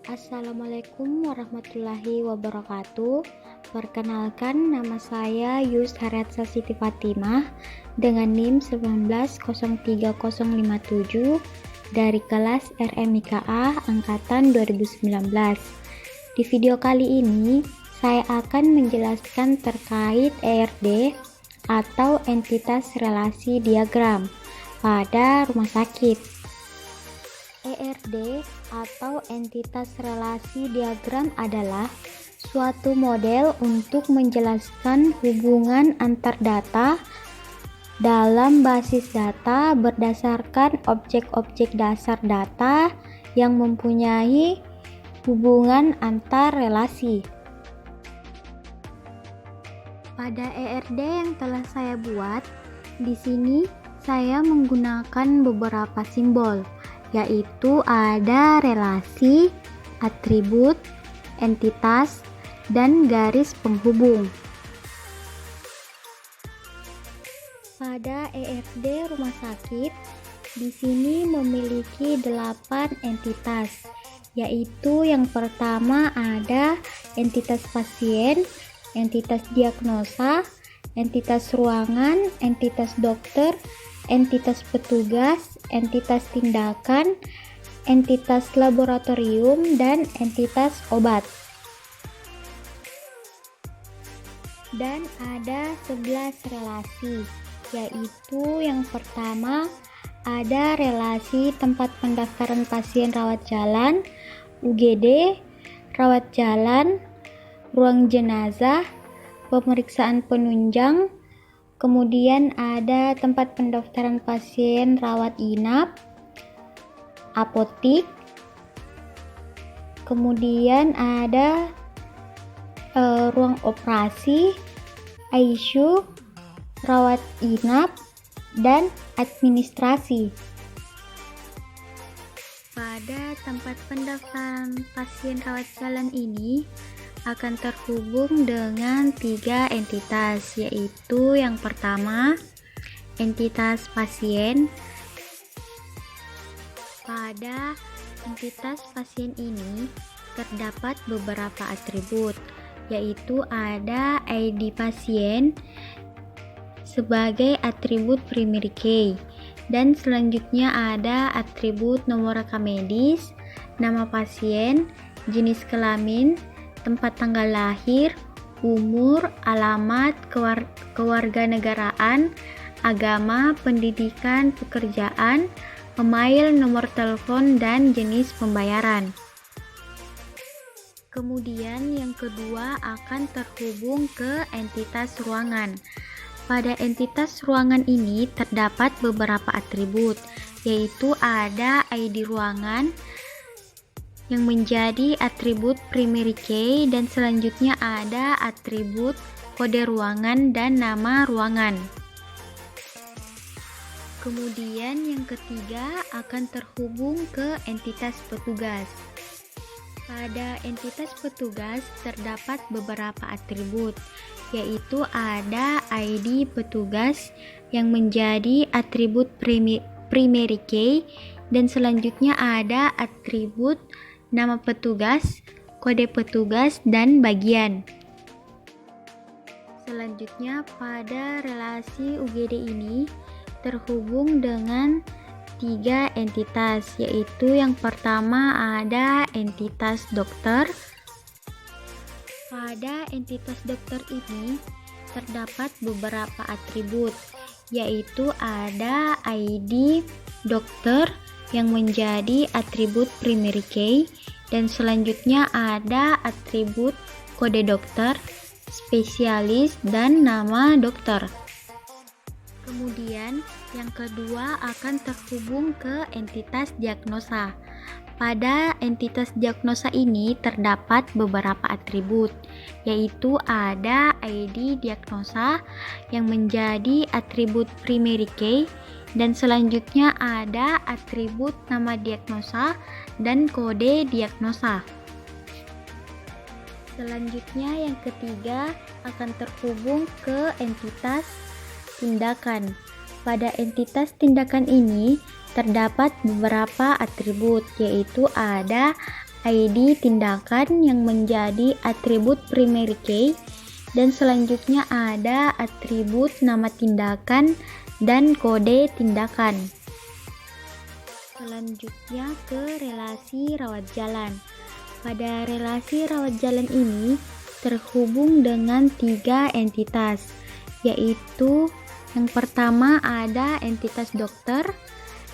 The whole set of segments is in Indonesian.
Assalamualaikum warahmatullahi wabarakatuh. Perkenalkan, nama saya Yus Haryatsa Siti Fatimah dengan NIM 1903057 dari kelas RMIKA Angkatan 2019. Di video kali ini, saya akan menjelaskan terkait ERD atau entitas relasi diagram pada rumah sakit. ERD atau entitas relasi diagram adalah suatu model untuk menjelaskan hubungan antar data dalam basis data berdasarkan objek-objek dasar data yang mempunyai hubungan antar relasi. Pada ERD yang telah saya buat, di sini saya menggunakan beberapa simbol, yaitu ada relasi, atribut, entitas, dan garis penghubung. Pada ERD rumah sakit, di sini memiliki 8 entitas, yaitu yang pertama ada entitas pasien, entitas diagnosa, entitas ruangan, entitas dokter, entitas petugas, entitas tindakan, entitas laboratorium, dan entitas obat. Dan ada 11 relasi, yaitu yang pertama ada relasi tempat pendaftaran pasien rawat jalan, UGD, rawat jalan, ruang jenazah, pemeriksaan penunjang, kemudian ada tempat pendaftaran pasien rawat inap, apotik, kemudian ada ruang operasi, ICU, rawat inap, dan administrasi. Pada tempat pendaftaran pasien rawat jalan ini akan terhubung dengan 3 entitas, yaitu yang pertama entitas pasien. Pada entitas pasien ini terdapat beberapa atribut, yaitu ada ID pasien sebagai atribut primary key, dan selanjutnya ada atribut nomor rekam medis, nama pasien, jenis kelamin, tempat tanggal lahir, umur, alamat, kewarganegaraan, agama, pendidikan, pekerjaan, email, nomor telepon, dan jenis pembayaran. Kemudian yang kedua akan terhubung ke entitas ruangan. Pada entitas ruangan ini terdapat beberapa atribut, yaitu ada ID ruangan yang menjadi atribut primary key, dan selanjutnya ada atribut kode ruangan dan nama ruangan. Kemudian yang ketiga akan terhubung ke entitas petugas. Pada entitas petugas terdapat beberapa atribut, yaitu ada ID petugas yang menjadi atribut primary key, dan selanjutnya ada atribut nama petugas, kode petugas, dan bagian. Selanjutnya pada relasi UGD ini terhubung dengan 3 entitas, yaitu yang pertama ada entitas dokter. Pada entitas dokter ini terdapat beberapa atribut, yaitu ada ID dokter yang menjadi atribut primary key, dan selanjutnya ada atribut kode dokter, spesialis, dan nama dokter. Kemudian yang kedua akan terhubung ke entitas diagnosa. Pada entitas diagnosa ini terdapat beberapa atribut, yaitu ada ID diagnosa yang menjadi atribut primary key, dan selanjutnya ada atribut nama diagnosa dan kode diagnosa. Selanjutnya yang ketiga akan terhubung ke entitas tindakan. Pada entitas tindakan ini terdapat beberapa atribut, yaitu ada ID tindakan yang menjadi atribut primary key, dan selanjutnya ada atribut nama tindakan dan kode tindakan. Selanjutnya ke relasi rawat jalan. Pada relasi rawat jalan ini terhubung dengan 3 entitas, yaitu yang pertama ada entitas dokter,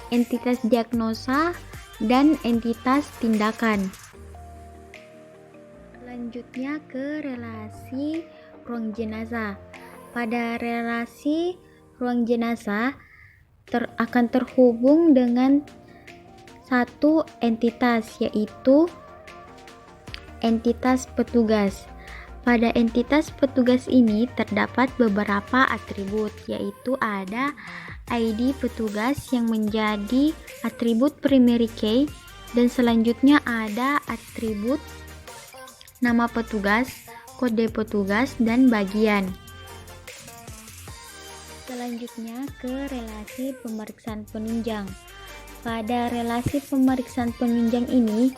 entitas diagnosa, dan entitas tindakan. Selanjutnya ke relasi ruang jenazah. Pada relasi ruang jenazah akan terhubung dengan satu entitas, yaitu entitas petugas. Pada entitas petugas ini terdapat beberapa atribut, yaitu ada ID petugas yang menjadi atribut primary key, dan selanjutnya ada atribut nama petugas, kode petugas, dan bagian. Selanjutnya ke relasi pemeriksaan penunjang. Pada relasi pemeriksaan penunjang ini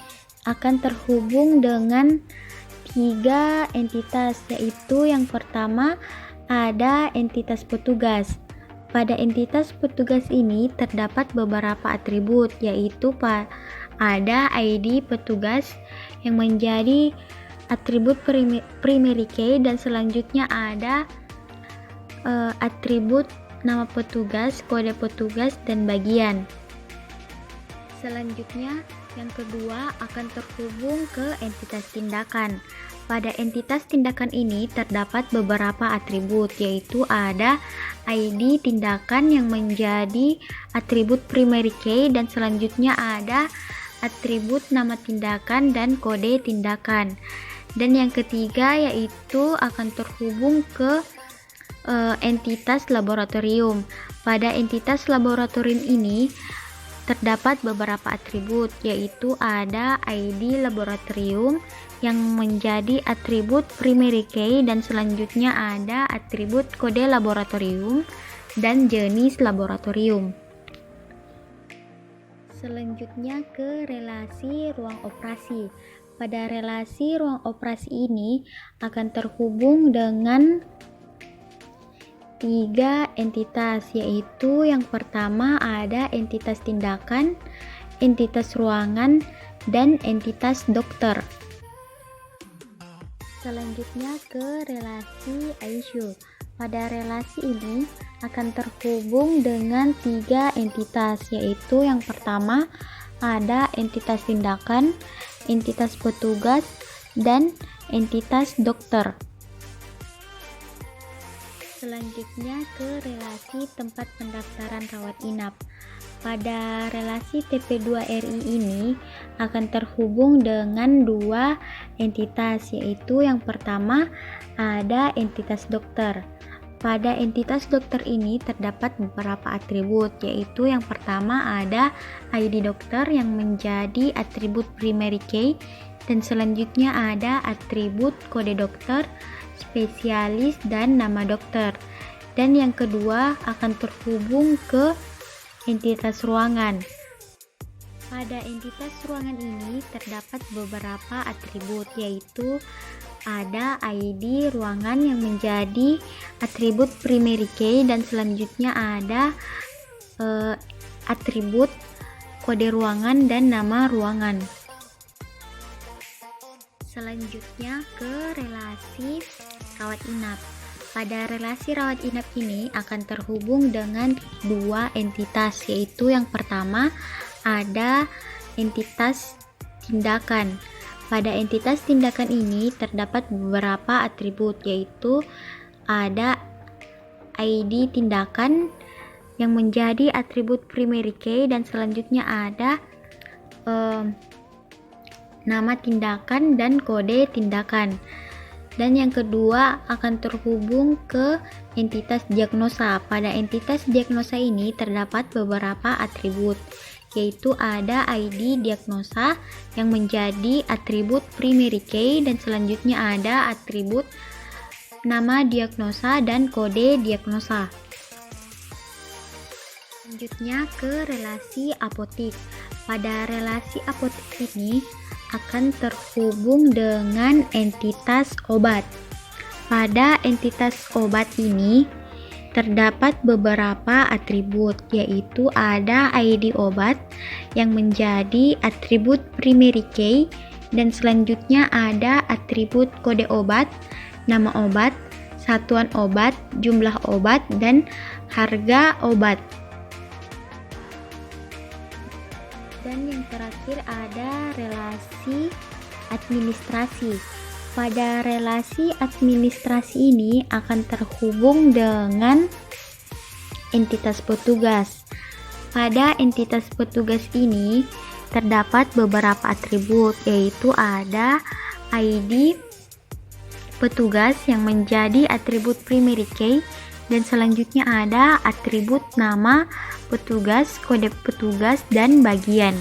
akan terhubung dengan 3 entitas, yaitu yang pertama ada entitas petugas. Pada entitas petugas ini terdapat beberapa atribut, yaitu ada ID petugas yang menjadi atribut primary key, dan selanjutnya ada atribut nama petugas, kode petugas, dan bagian. Selanjutnya yang kedua akan terhubung ke entitas tindakan. Pada entitas tindakan ini terdapat beberapa atribut, yaitu ada ID tindakan yang menjadi atribut primary key, dan selanjutnya ada atribut nama tindakan dan kode tindakan. Dan yang ketiga yaitu akan terhubung ke entitas laboratorium. Pada entitas laboratorium ini terdapat beberapa atribut, yaitu ada ID laboratorium yang menjadi atribut primary key, dan selanjutnya ada atribut kode laboratorium dan jenis laboratorium. Selanjutnya ke relasi ruang operasi. Pada relasi ruang operasi ini akan terhubung dengan 3 entitas, yaitu yang pertama ada entitas tindakan, entitas ruangan, dan entitas dokter. Selanjutnya ke relasi ICU. Pada relasi ini akan terhubung dengan 3 entitas, yaitu yang pertama ada entitas tindakan, entitas petugas, dan entitas dokter. Selanjutnya ke relasi tempat pendaftaran rawat inap. Pada relasi TP2RI ini akan terhubung dengan 2 entitas, yaitu yang pertama ada entitas dokter. Pada entitas dokter ini terdapat beberapa atribut, yaitu yang pertama ada ID dokter yang menjadi atribut primary key, dan selanjutnya ada atribut kode dokter, spesialis, dan nama dokter. Dan yang kedua akan terhubung ke entitas ruangan. Pada entitas ruangan ini terdapat beberapa atribut, yaitu ada ID ruangan yang menjadi atribut primary key, dan selanjutnya ada atribut kode ruangan dan nama ruangan. Selanjutnya ke relasi rawat inap. Pada relasi rawat inap ini akan terhubung dengan 2 entitas, yaitu yang pertama ada entitas tindakan. Pada entitas tindakan ini terdapat beberapa atribut, yaitu ada ID tindakan yang menjadi atribut primary key, dan selanjutnya ada nama tindakan dan kode tindakan. Dan yang kedua akan terhubung ke entitas diagnosa. Pada entitas diagnosa ini terdapat beberapa atribut, yaitu ada ID diagnosa yang menjadi atribut primary key, dan selanjutnya ada atribut nama diagnosa dan kode diagnosa. Selanjutnya ke relasi apotik. Pada relasi apotik ini akan terhubung dengan entitas obat. Pada entitas obat ini terdapat beberapa atribut, yaitu ada ID obat yang menjadi atribut primary key, dan selanjutnya ada atribut kode obat, nama obat, satuan obat, jumlah obat, dan harga obat. Dan yang terakhir ada relasi administrasi. Pada relasi administrasi ini akan terhubung dengan entitas petugas. Pada entitas petugas ini terdapat beberapa atribut, yaitu ada ID petugas yang menjadi atribut primary key, dan selanjutnya ada atribut nama petugas, kode petugas, dan bagian.